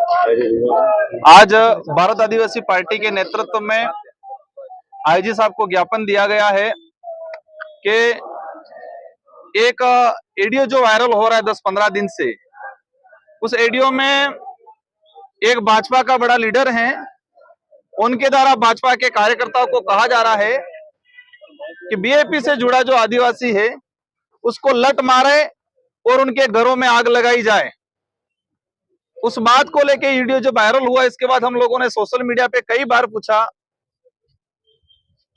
आज भारत आदिवासी पार्टी के नेतृत्व में आईजी साहब को ज्ञापन दिया गया है कि एक ऑडियो जो वायरल हो रहा है 10-15 दिन से, उस ऑडियो में एक भाजपा का बड़ा लीडर है, उनके द्वारा भाजपा के कार्यकर्ताओं को कहा जा रहा है कि बीएपी से जुड़ा जो आदिवासी है उसको लत मारे और उनके घरों में आग लगाई जाए। उस बात को लेके वीडियो जो वायरल हुआ, इसके बाद हम लोगों ने सोशल मीडिया पे कई बार पूछा,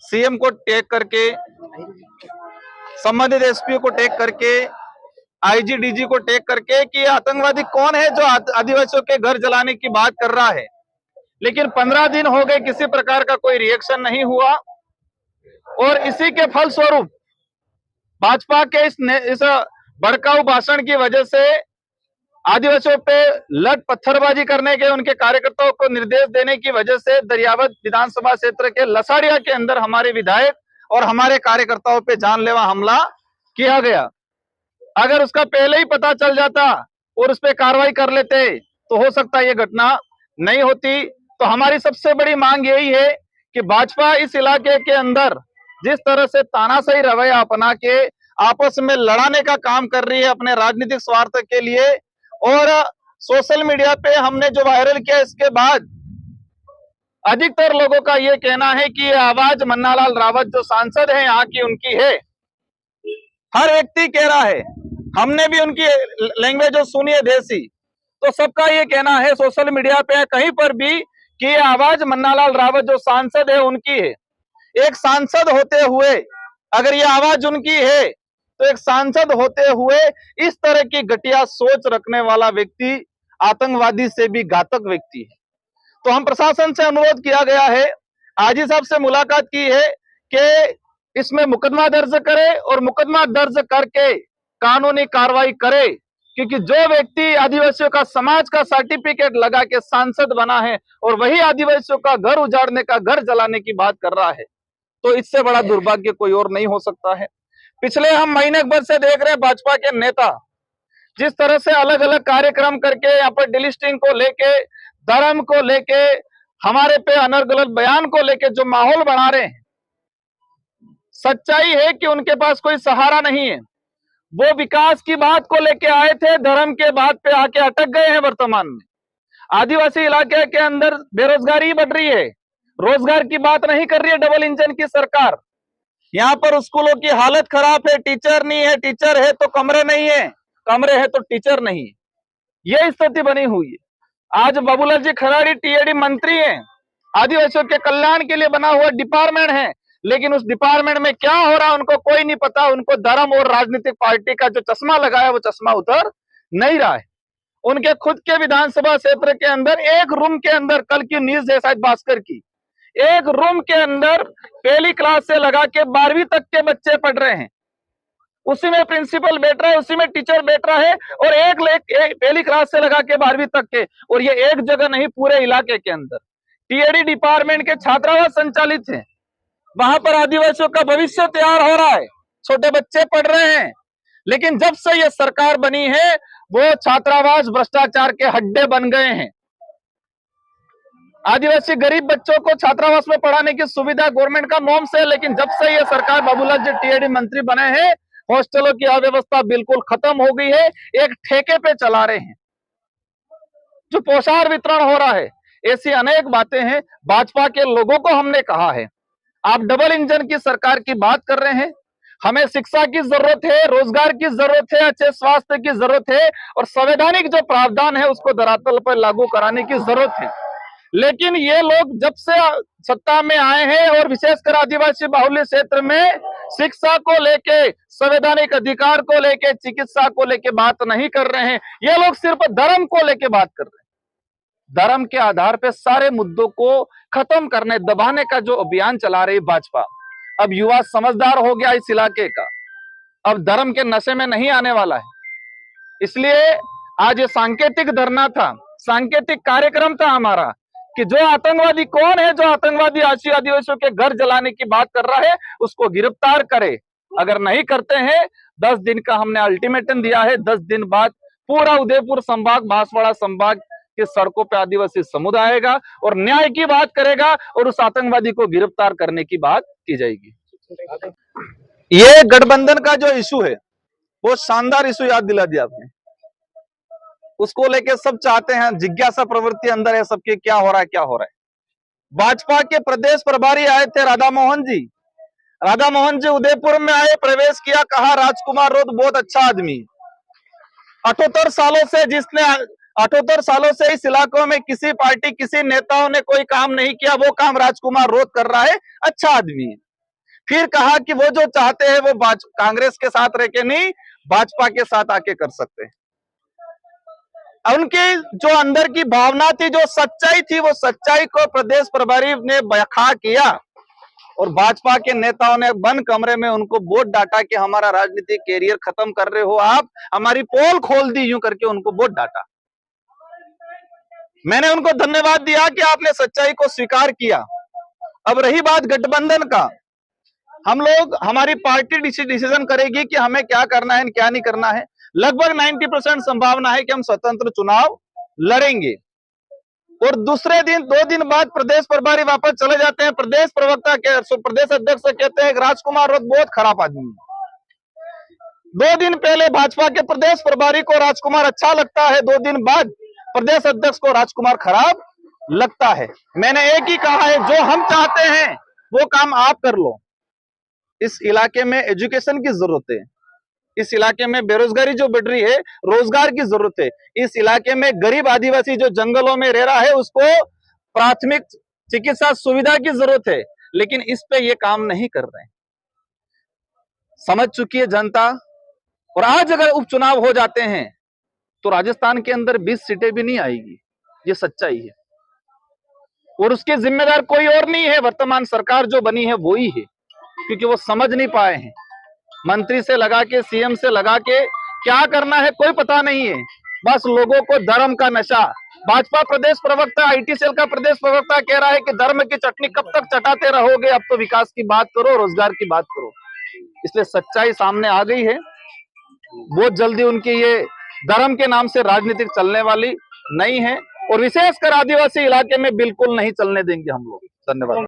सीएम को टैग करके, संबंधित एसपी को टैग करके, आईजी डीजी को टैग करके कि आतंकवादी कौन है जो आदिवासियों के घर जलाने की बात कर रहा है। लेकिन 15 दिन हो गए, किसी प्रकार का कोई रिएक्शन नहीं हुआ और इसी के फलस्वरूप भाजपा के इस भड़काऊ भाषण की वजह से आदिवासियों पे लट पत्थरबाजी करने के, उनके कार्यकर्ताओं को निर्देश देने की वजह से दरियावत विधानसभा क्षेत्र के लसाड़िया के अंदर हमारे विधायक और हमारे कार्यकर्ताओं पे जानलेवा हमला किया गया। अगर उसका पहले ही पता चल जाता और उस पर कार्रवाई कर लेते तो हो सकता है ये घटना नहीं होती। तो हमारी सबसे बड़ी मांग यही है कि भाजपा इस इलाके के अंदर जिस तरह से तानाशाही रवैया अपना के आपस में लड़ाने का काम कर रही है अपने राजनीतिक स्वार्थ के लिए, और सोशल मीडिया पे हमने जो वायरल किया, इसके बाद अधिकतर लोगों का ये कहना है कि ये आवाज मन्नालाल रावत जो सांसद है यहाँ की, उनकी है। हर व्यक्ति कह रहा है, हमने भी उनकी लैंग्वेज सुनी है देसी, तो सबका ये कहना है सोशल मीडिया पे कहीं पर भी कि ये आवाज मन्नालाल रावत जो सांसद है उनकी है। एक सांसद होते हुए अगर ये आवाज उनकी है तो एक सांसद होते हुए इस तरह की घटिया सोच रखने वाला व्यक्ति आतंकवादी से भी घातक व्यक्ति है। तो हम प्रशासन से अनुरोध किया गया है, आईजी साहब से मुलाकात की है कि इसमें मुकदमा दर्ज करे और मुकदमा दर्ज करके कानूनी कार्रवाई करे, क्योंकि जो व्यक्ति आदिवासियों का समाज का सर्टिफिकेट लगा के सांसद बना है और वही आदिवासियों का घर उजाड़ने का, घर जलाने की बात कर रहा है, तो इससे बड़ा दुर्भाग्य कोई और नहीं हो सकता है। पिछले हम महीने भर से देख रहे हैं भाजपा के नेता जिस तरह से अलग अलग कार्यक्रम करके यहाँ पर डिलिस्टिंग को लेके, धर्म को लेके, हमारे पे अनर्गल बयान को लेके जो माहौल बना रहे हैं, सच्चाई है कि उनके पास कोई सहारा नहीं है। वो विकास की बात को लेके आए थे, धर्म के बात पे आके अटक गए हैं। वर्तमान में आदिवासी इलाके के अंदर बेरोजगारी बढ़ रही है, रोजगार की बात नहीं कर रही है डबल इंजन की सरकार। यहाँ पर स्कूलों की हालत खराब है, टीचर नहीं है, टीचर है तो कमरे नहीं है, कमरे है तो टीचर नहीं है, ये स्थिति बनी हुई है। आज बाबूलाल जी खराड़ी टीएडी मंत्री हैं, आदिवासियों के कल्याण के लिए बना हुआ डिपार्टमेंट है, लेकिन उस डिपार्टमेंट में क्या हो रहा है उनको कोई नहीं पता। उनको धर्म और राजनीतिक पार्टी का जो चश्मा लगाया वो चश्मा उतर नहीं रहा है। उनके खुद के विधानसभा क्षेत्र के अंदर एक रूम के अंदर, कल की न्यूज है शायद भास्कर की, एक रूम के अंदर पहली क्लास से लगा के 12वीं तक के बच्चे पढ़ रहे हैं, उसी में प्रिंसिपल बैठ रहा है, उसी में टीचर बैठ रहा है, और एक पहली क्लास से लगा के 12वीं तक के, और ये एक जगह नहीं पूरे इलाके के अंदर टीएडी डिपार्टमेंट के छात्रावास संचालित हैं। वहां पर आदिवासियों का भविष्य तैयार हो रहा है, छोटे बच्चे पढ़ रहे हैं। लेकिन जब से ये सरकार बनी है वो छात्रावास भ्रष्टाचार के हड्डे बन गए हैं। आदिवासी गरीब बच्चों को छात्रावास में पढ़ाने की सुविधा गवर्नमेंट का नॉर्म से है, लेकिन जब से ये सरकार बाबूलाल जी टीएडी मंत्री बने हैं, हॉस्टलों की अव्यवस्था बिल्कुल खत्म हो गई है, एक ठेके पे चला रहे हैं। जो पोषाहार वितरण हो रहा है, ऐसी अनेक बातें हैं। भाजपा के लोगों को हमने कहा है, आप डबल इंजन की सरकार की बात कर रहे हैं, हमें शिक्षा की जरूरत है, रोजगार की जरूरत है, अच्छे स्वास्थ्य की जरूरत है, और संवैधानिक जो प्रावधान है उसको धरातल पर लागू कराने की जरूरत है। लेकिन ये लोग जब से सत्ता में आए हैं और विशेषकर आदिवासी बाहुल्य क्षेत्र में शिक्षा को लेके, संवैधानिक अधिकार को लेके, चिकित्सा को लेके बात नहीं कर रहे हैं। ये लोग सिर्फ धर्म को लेके बात कर रहे हैं। धर्म के आधार पे सारे मुद्दों को खत्म करने, दबाने का जो अभियान चला रही भाजपा। अब युवा समझदार हो गया इस इलाके का, अब धर्म के नशे में नहीं आने वाला है। इसलिए आज ये सांकेतिक धरना था, सांकेतिक कार्यक्रम था हमारा कि जो आतंकवादी कौन है, जो आतंकवादी आदिवासियों के घर जलाने की बात कर रहा है, उसको गिरफ्तार करे। अगर नहीं करते हैं, 10 दिन का हमने अल्टीमेटम दिया है, 10 दिन बाद पूरा उदयपुर संभाग, बांसवाड़ा संभाग कि सड़कों पे आदिवासी समुदाय आएगा और न्याय की बात करेगा और उस आतंकवादी को गिरफ्तार करने की बात की जाएगी। ये गठबंधन का जो इशू है, वो शानदार इशू याद दिला दिया आपने। उसको लेके सब चाहते हैं, जिज्ञासा प्रवृत्ति अंदर है सबके, क्या हो रहा है क्या हो रहा है। भाजपा के प्रदेश प्रभारी आए थे राधा मोहन जी। राधा मोहन जी उदयपुर में आए, प्रवेश किया, कहा राजकुमार रोध बहुत अच्छा आदमी। 78 सालों से 78 सालों से इस इलाकों में किसी पार्टी किसी नेताओं ने कोई काम नहीं किया, वो काम राजकुमार रोध कर रहा है, अच्छा आदमी है। फिर कहा कि वो जो चाहते हैं वो कांग्रेस के साथ रह के नहीं, भाजपा के साथ आके कर सकते हैं। उनकी जो अंदर की भावना थी, जो सच्चाई थी, वो सच्चाई को प्रदेश प्रभारी ने बयां किया और भाजपा के नेताओं ने बंद कमरे में उनको वोट डांटा कि हमारा राजनीतिक कैरियर खत्म कर रहे हो आप, हमारी पोल खोल दी, यूं करके उनको वोट डांटा। मैंने उनको धन्यवाद दिया कि आपने सच्चाई को स्वीकार किया। अब रही बात गठबंधन का, हम लोग, हमारी पार्टी डिसीजन करेगी कि हमें क्या करना है क्या नहीं करना है। लगभग 90% संभावना है कि हम स्वतंत्र चुनाव लड़ेंगे। और दूसरे दिन 2 दिन बाद प्रदेश प्रभारी वापस चले जाते हैं। प्रदेश प्रवक्ता के प्रदेश अध्यक्ष कहते हैं राजकुमार रोध बहुत खराब आदमी है। 2 दिन पहले भाजपा के प्रदेश प्रभारी को राजकुमार अच्छा लगता है, 2 दिन बाद प्रदेश अध्यक्ष को राजकुमार खराब लगता है। मैंने एक ही कहा है, जो हम चाहते हैं वो काम आप कर लो। इस इलाके में एजुकेशन की जरूरत है, इस इलाके में बेरोजगारी जो बढ़ रही है, रोजगार की जरूरत है। इस इलाके में गरीब आदिवासी जो जंगलों में रह रहा है उसको प्राथमिक चिकित्सा सुविधा की जरूरत है, लेकिन इस पे ये काम नहीं कर रहे हैं। समझ चुकी है जनता। और आज अगर उपचुनाव हो जाते हैं तो राजस्थान के अंदर 20 सीटें भी नहीं आएगी, ये सच्चाई है। और उसके जिम्मेदार कोई और नहीं है, वर्तमान सरकार जो बनी है वो ही है, क्योंकि वो समझ नहीं पाए हैं। मंत्री से लगा के सीएम से लगा के क्या करना है कोई पता नहीं है, बस लोगों को धर्म का नशा। भाजपा प्रदेश प्रवक्ता, आईटी सेल का प्रदेश प्रवक्ता कह रहा है कि धर्म की चटनी कब तक चटाते रहोगे, अब तो विकास की बात करो, रोजगार की बात करो। इसलिए सच्चाई सामने आ गई है। बहुत जल्दी उनकी ये धर्म के नाम से राजनीति चलने वाली नहीं है, और विशेषकर आदिवासी इलाके में बिल्कुल नहीं चलने देंगे हम लोग। धन्यवाद।